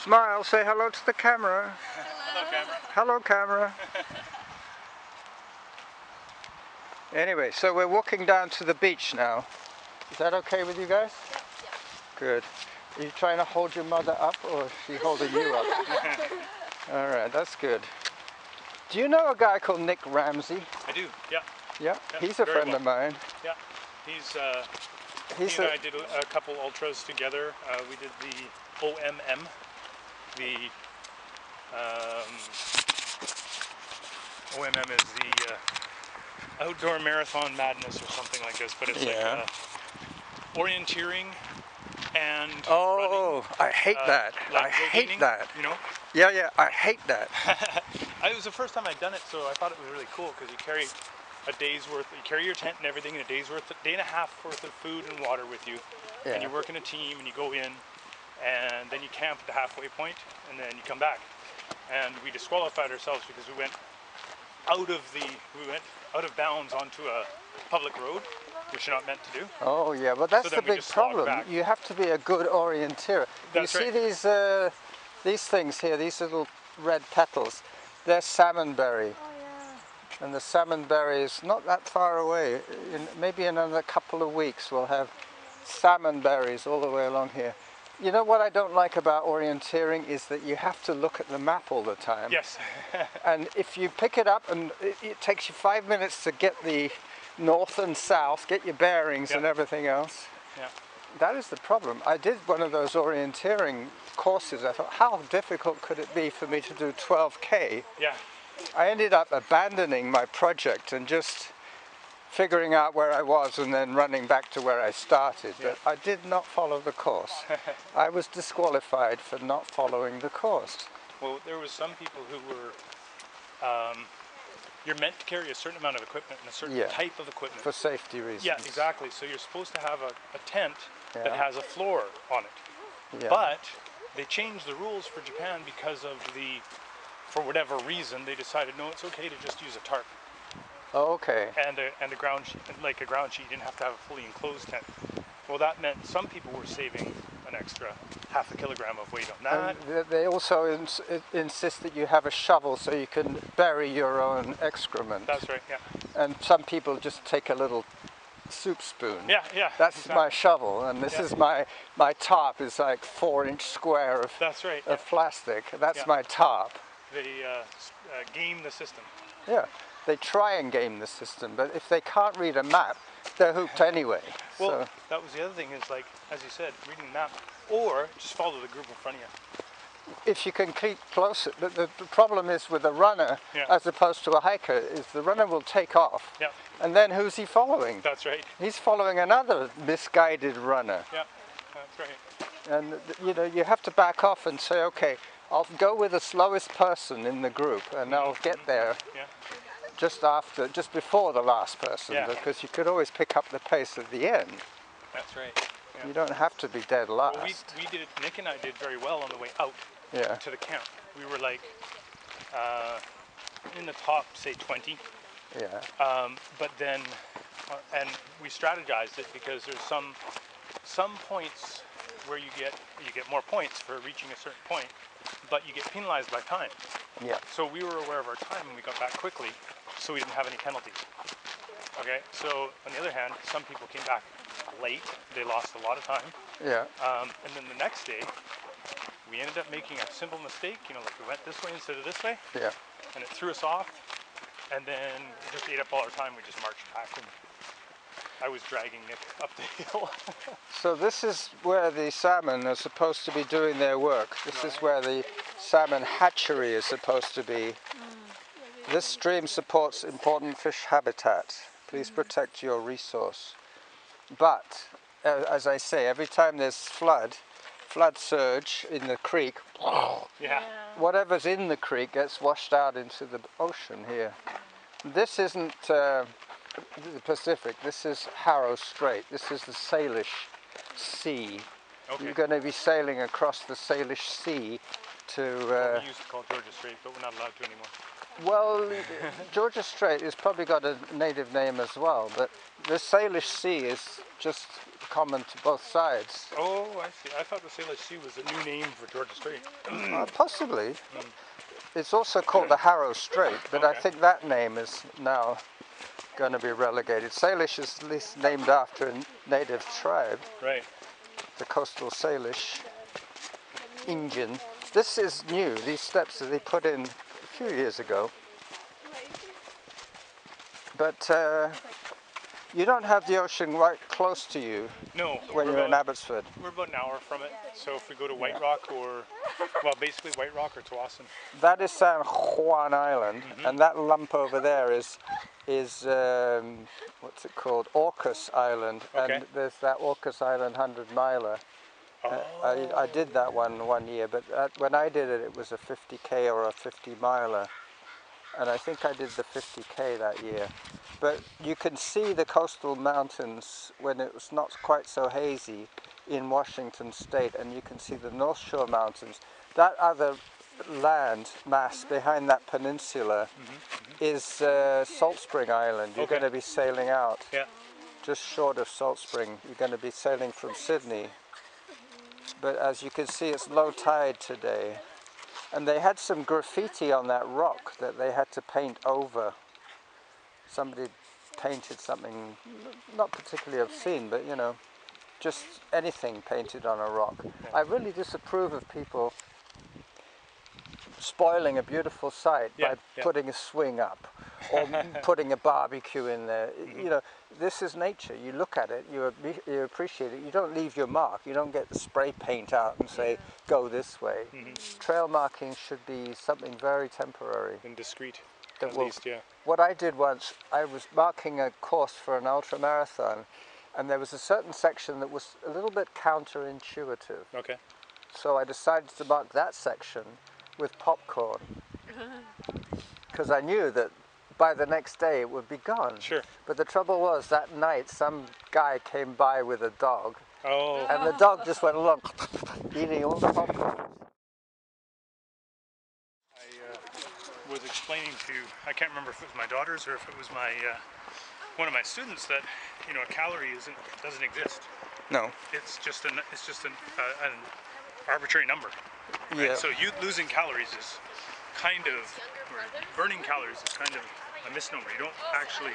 Smile, say hello to the camera. Hello, camera. Hello, camera. Anyway, so we're walking down to the beach now. Is that okay with you guys? Yeah. Good. Are you trying to hold your mother up, or is she holding you up? All right, that's good. Do you know a guy called Nick Ramsey? I do, yeah. Yeah, Yeah, he's a friend of mine. Yeah, he and I did a couple ultras together. We did the OMM, the OMM is the Outdoor Marathon Madness or something like this, but it's like orienteering and running. I hate that. Like I hate rogating, that. You know? Yeah, I hate that. It was the first time I'd done it, so I thought it was really cool because you carry a day's worth, you carry your tent and everything, and a day and a half worth of food and water with you, and you work in a team, and you go in, and then you camp at the halfway point, and then you come back. And we disqualified ourselves because we went out of bounds onto a public road, which you're not meant to do. Oh yeah, but that's the big problem. You have to be a good orienteer. That's you see these things here, these little red petals, they're salmonberry. Oh yeah. And the salmonberry is not that far away. Maybe in another couple of weeks we'll have salmonberries all the way along here. You know what I don't like about orienteering is that you have to look at the map all the time. Yes. And if you pick it up and it takes you 5 minutes to get the north and south, get your bearings and everything else. Yeah. That is the problem. I did one of those orienteering courses. I thought, how difficult could it be for me to do 12K? Yeah. I ended up abandoning my project and just figuring out where I was and then running back to where I started. But I did not follow the course. I was disqualified for not following the course. Well, there was some people who were, you're meant to carry a certain amount of equipment and a certain type of equipment. For safety reasons. Yeah, exactly. So you're supposed to have a tent that has a floor on it. Yeah. But they changed the rules for Japan because of for whatever reason, they decided, no, it's okay to just use a tarp. Oh, okay. And a ground sheet, like a ground sheet, you didn't have to have a fully enclosed tent. Well, that meant some people were saving an extra ½ kilogram of weight on that. And they also insist that you have a shovel so you can bury your own excrement. That's right, yeah. And some people just take a little soup spoon. Yeah, yeah. That's exactly. my shovel, and this is my top is like 4-inch square of, That's right, of plastic. That's my top. They game the system. Yeah, they try and game the system, but if they can't read a map, they're hooked anyway. Well, so. That was the other thing is, like, as you said, reading the map, or just follow the group in front of you. If you can keep closer, the problem is with a runner, as opposed to a hiker, is the runner will take off. Yeah. And then who's he following? That's right. He's following another misguided runner. Yeah, that's right. And you know, you have to back off and say, okay, I'll go with the slowest person in the group, and I'll get there just before the last person, because you could always pick up the pace at the end. That's right. Yeah. You don't have to be dead last. Well, Nick and I did very well on the way out to the camp. We were like in the top, say 20. Yeah. But then, and we strategized it because there's some points where you get more points for reaching a certain point, but you get penalized by time. Yeah. So we were aware of our time and we got back quickly, so we didn't have any penalties. Okay. So on the other hand, some people came back late. They lost a lot of time. Yeah. And then the next day, we ended up making a simple mistake. You know, like we went this way instead of this way. Yeah. And it threw us off. And then it just ate up all our time. We just marched back, and I was dragging Nick up the hill. So this is where the salmon are supposed to be doing their work. This is where the salmon hatchery is supposed to be. This stream supports important fish habitat. Please protect your resource. But, as I say, every time there's flood surge in the creek, whatever's in the creek gets washed out into the ocean here. This isn't the Pacific, this is Harrow Strait. This is the Salish Sea. Okay. You're going to be sailing across the Salish Sea to... what we used to call Georgia Strait, but we're not allowed to anymore. Well, Georgia Strait has probably got a native name as well, but the Salish Sea is just common to both sides. Oh, I see. I thought the Salish Sea was a new name for Georgia Strait. Possibly. It's also called the Harrow Strait, but I think that name is now going to be relegated. Salish is at least named after a native tribe, Right. the coastal Salish Injun. This is new, these steps that they put in a few years ago. But you don't have the ocean right close to you No. when you're in Abbotsford. We're about an hour from it. So if we go to White Rock or, well, basically White Rock or Tsawwassen. That is San Juan Island, and that lump over there is what's it called? Orcas Island, and there's that Orcas Island 100-miler. I did that one year, but when I did it, it was a 50k or a 50-miler, and I think I did the 50k that year. But you can see the coastal mountains when it was not quite so hazy in Washington State, and you can see the North Shore Mountains. That other land mass behind that peninsula is Salt Spring Island. You're going to be sailing out just short of Salt Spring. You're going to be sailing from Sydney. But as you can see, it's low tide today. And they had some graffiti on that rock that they had to paint over. Somebody painted something, not particularly obscene, but you know, just anything painted on a rock. I really disapprove of people spoiling a beautiful sight by putting a swing up or putting a barbecue in there. You know, this is nature. You look at it, you appreciate it. You don't leave your mark. You don't get the spray paint out and say, go this way. Trail marking should be something very temporary. And discreet, That at will, least, yeah. What I did once, I was marking a course for an ultra marathon, and there was a certain section that was a little bit counterintuitive. Okay. So I decided to mark that section with popcorn, because I knew that by the next day it would be gone. Sure. But the trouble was, that night some guy came by with a dog, and the dog just went along eating all the popcorn. I was explaining to, I can't remember if it was my daughters or if it was my one of my students, that a calorie doesn't exist. No. It's just an arbitrary number. Right? Yeah. So you losing calories is kind of, or burning calories is kind of a misnomer. You don't actually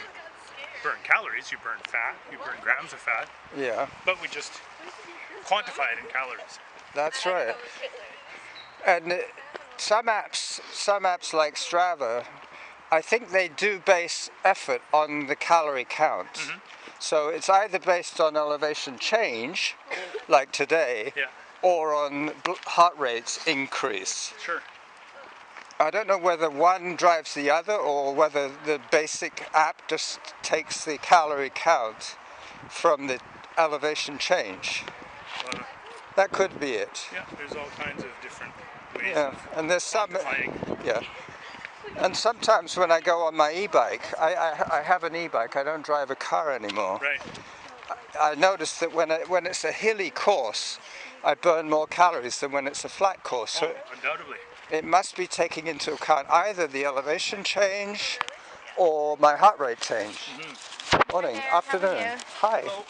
burn calories, you burn fat, you burn grams of fat. Yeah. But we just quantify it in calories. That's right. And some apps like Strava, I think they do base effort on the calorie count. So it's either based on elevation change, like today, or on heart rates increase. Sure. I don't know whether one drives the other or whether the basic app just takes the calorie count from the elevation change. That could be it. Yeah, there's all kinds of different ways. Yeah, and there's some. quantifying. Yeah. And sometimes when I go on my e-bike, I have an e-bike. I don't drive a car anymore. Right. I notice that when it's a hilly course, I burn more calories than when it's a flat course. So undoubtedly. it must be taking into account either the elevation change or my heart rate change. Morning, afternoon. Hi. Hello.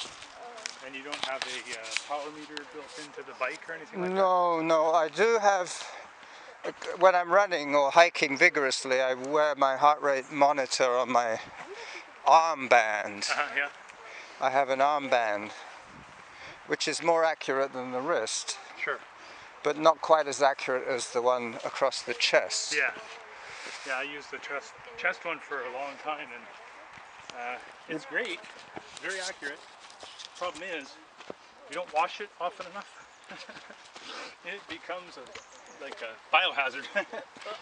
And you don't have a power meter built into the bike or anything like that? No, I do have. When I'm running or hiking vigorously, I wear my heart rate monitor on my armband. Yeah. I have an armband, which is more accurate than the wrist, Sure. but not quite as accurate as the one across the chest. Yeah. Yeah, I used the chest one for a long time, and it's great, very accurate. Problem is, you don't wash it often enough, it becomes like a biohazard.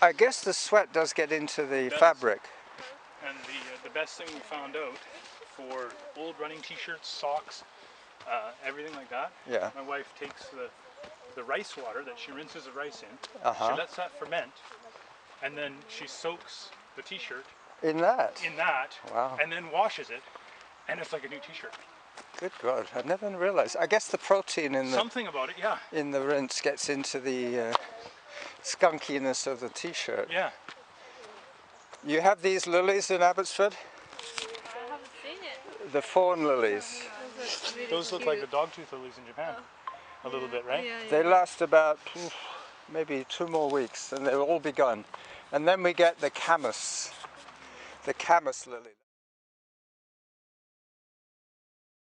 I guess the sweat does get into the fabric. And the best thing we found out for old running t-shirts, socks, everything like that. Yeah. My wife takes the rice water that she rinses the rice in. Uh-huh. She lets that ferment, and then she soaks the t-shirt In that? Wow. and then washes it, and it's like a new t-shirt. Good God, I never realized. I guess the protein in Something about it, yeah. in the rinse gets into the skunkiness of the t-shirt. Yeah. You have these lilies in Abbotsford? I haven't seen it. The fawn lilies. Those look like the dogtooth lilies in Japan. A little bit, right? Yeah, They last about maybe 2 more weeks and they'll all be gone. And then we get the camas lily.